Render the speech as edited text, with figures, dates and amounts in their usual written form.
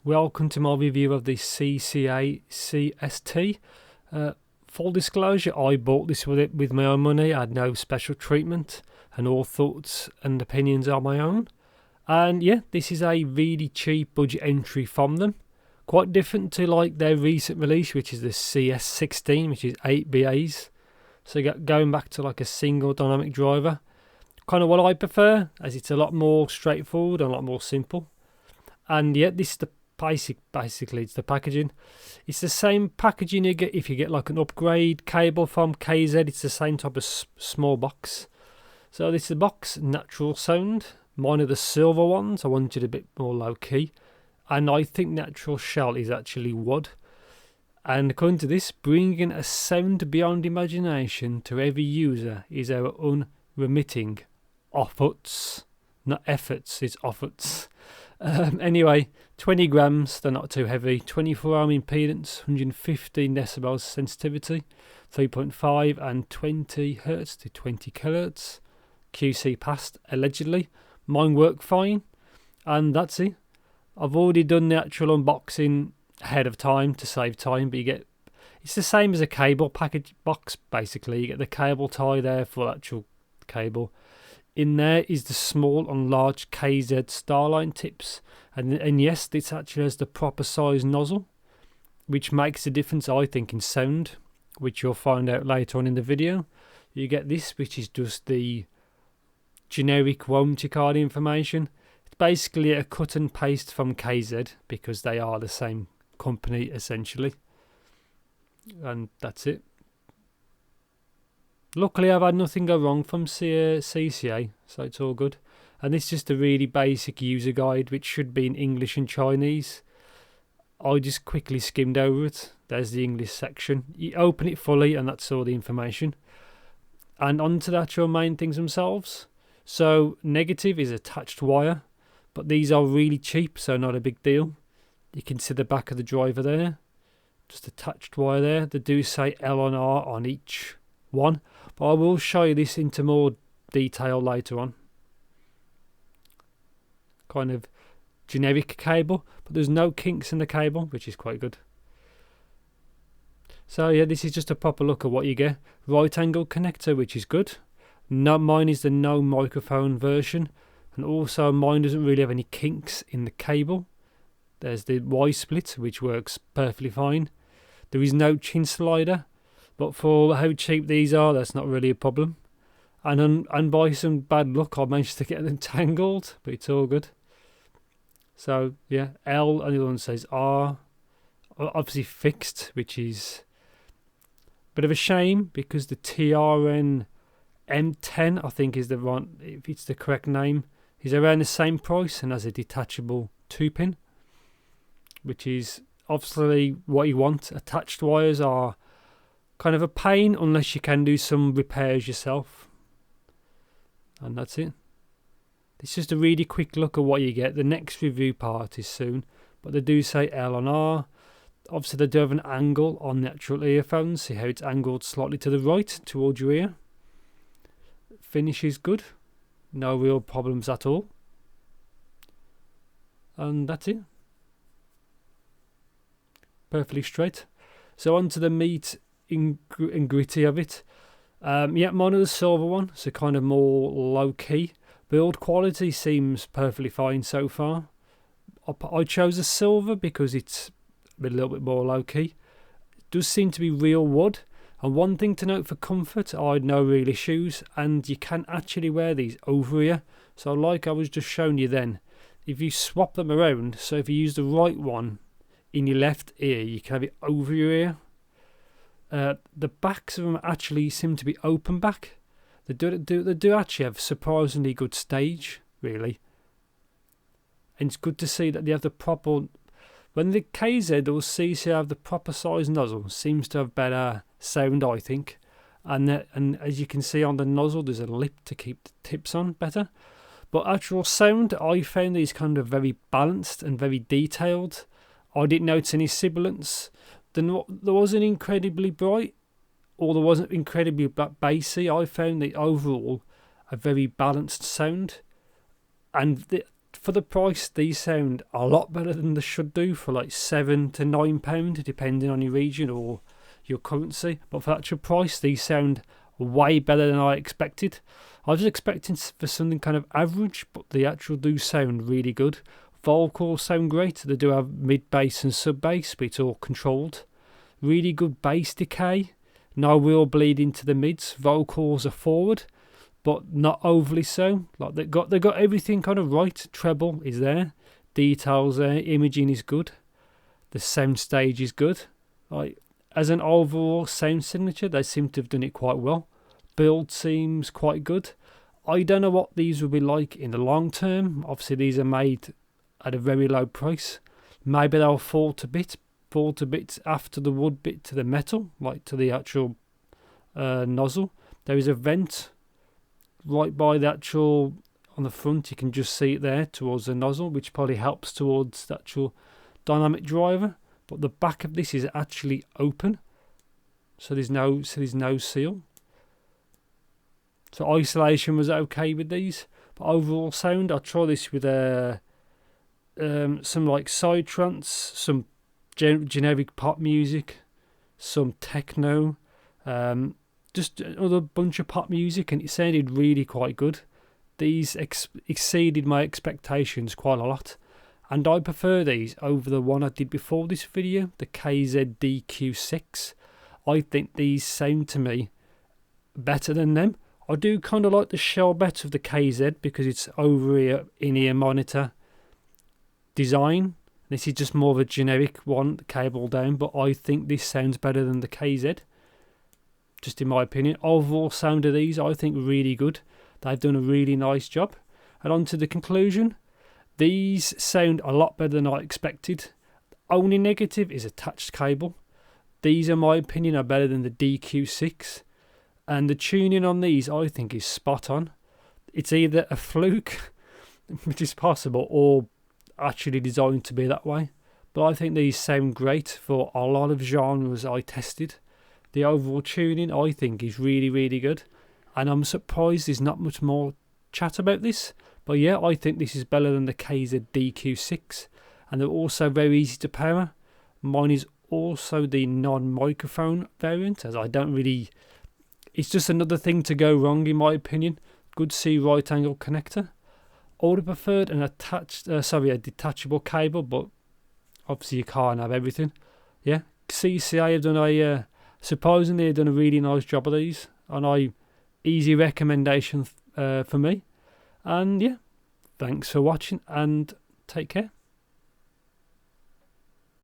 Welcome to my review of the CCA CST. Full disclosure, I bought this with my own money. I had no special treatment, and all thoughts and opinions are my own. And yeah, this is a really cheap budget entry from them. Quite different to like their recent release, which is the CS16, which is 8 BAs. So going back to like a single dynamic driver, kind of what I prefer, as it's a lot more straightforward and a lot more simple. And yeah, this is the basically it's the packaging. It's the same packaging you get if you get like an upgrade cable from KZ. It's the same type of small box. So this is the box, natural sound. Mine are the silver ones. I wanted a bit more low key, and I think natural shell is actually wood. And according to this, bringing a sound beyond imagination to every user is our unremitting efforts. Not efforts, it's efforts. Anyway, 20 grams, they're not too heavy. 24 ohm impedance, 115 decibels sensitivity, 3.5 and 20 hertz to 20 kilohertz. QC passed, allegedly. Mine worked fine, and that's it. I've already done the actual unboxing ahead of time to save time, but it's the same as a cable package box, basically. You get the cable tie there for the actual cable. In there is the small and large KZ Starline tips, and yes, this actually has the proper size nozzle, which makes a difference, I think, in sound, which you'll find out later on in the video. You get this, which is just the generic warranty card information. It's basically a cut and paste from KZ, because they are the same company essentially, and that's it. Luckily, I've had nothing go wrong from CCA, so it's all good. And this is just a really basic user guide, which should be in English and Chinese. I just quickly skimmed over it. There's the English section. You open it fully, and that's all the information. And on to the actual main things themselves. So, negative is attached wire, but these are really cheap, so not a big deal. You can see the back of the driver there. Just attached wire there. They do say L and R on each one, but I will show you this into more detail later on. Kind of generic cable, but there's no kinks in the cable, which is quite good. So yeah, this is just a proper look at what you get. Right angle connector, which is good. No, mine is the no microphone version, and also mine doesn't really have any kinks in the cable. There's the Y split, which works perfectly fine. There is no chin slider, but for how cheap these are, that's not really a problem. And by some bad luck, I managed to get them tangled, but it's all good. So yeah, L, and the other one says R. Obviously fixed, which is a bit of a shame, because the TRN M10, I think is the one, if it's the correct name, is around the same price and has a detachable 2-pin, which is obviously what you want. Attached wires are kind of a pain unless you can do some repairs yourself. And that's it. It's just a really quick look at what you get. The next review part is soon, but they do say L and R. Obviously they do have an angle on the actual earphones. See how it's angled slightly to the right towards your ear. Finish is good. No real problems at all. And that's it. Perfectly straight. So on to the meat and gritty of it. Yeah, mine are the silver one, so kind of more low key. Build quality seems perfectly fine so far. I chose a silver because it's a little bit more low key. It does seem to be real wood. And one thing to note for comfort, I had no real issues, and you can actually wear these over ear. So like I was just showing you then, if you swap them around, so if you use the right one in your left ear, you can have it over your ear. The backs of them actually seem to be open back. They do actually have surprisingly good stage, really. And it's good to see that they have the proper... When the KZ or CC have the proper size nozzle, seems to have better sound, I think. And as you can see on the nozzle, there's a lip to keep the tips on better. But actual sound, I found these kind of very balanced and very detailed. I didn't notice any sibilance. There wasn't incredibly bright, or there wasn't incredibly bassy. I found that overall a very balanced sound, and for the price, these sound a lot better than they should do for like £7 to £9, depending on your region or your currency. But for actual price, these sound way better than I expected. I was expecting for something kind of average, but they actually do sound really good. Vocals sound great. They do have mid bass and sub bass, but it's all controlled. Really good bass decay. No real bleed into the mids. Vocals are forward, but not overly so. Like they got everything kind of right. Treble is there, details there, imaging is good, the sound stage is good. Like as an overall sound signature, they seem to have done it quite well. Build seems quite good. I don't know what these will be like in the long term. Obviously, these are made at a very low price. Maybe they'll fall to bits after the wood bit to the metal, like to the actual nozzle. There is a vent right by the actual on the front. You can just see it there towards the nozzle, which probably helps towards the actual dynamic driver. But the back of this is actually open, so there's no seal. So isolation was okay with these, but overall sound, I'll try this with some like side trance, some generic pop music, some techno, just another bunch of pop music, and it sounded really quite good. These exceeded my expectations quite a lot, and I prefer these over the one I did before this video, the KZ-DQ6. I think these sound to me better than them. I do kind of like the shell better of the KZ because it's over-ear, in-ear monitor design. This is just more of a generic one, cable down, but I think this sounds better than the KZ, just in my opinion. Overall sound of these, I think really good. They've done a really nice job. And on to the conclusion. These sound a lot better than I expected. Only negative is attached cable. These, in my opinion, are better than the DQ6. And the tuning on these, I think, is spot on. It's either a fluke, which is possible, or actually designed to be that way. But I think these sound great for a lot of genres I tested. The overall tuning, I think, is really, really good. And I'm surprised there's not much more chat about this. But yeah, I think this is better than the KZ-DQ6. And they're also very easy to power. Mine is also the non-microphone variant, as I don't really... It's just another thing to go wrong, in my opinion. Good C right angle connector. I would have preferred a detachable cable, but obviously you can't have everything. Yeah, CCA have done supposedly they've done a really nice job of these, and easy recommendation for me. And yeah, thanks for watching and take care.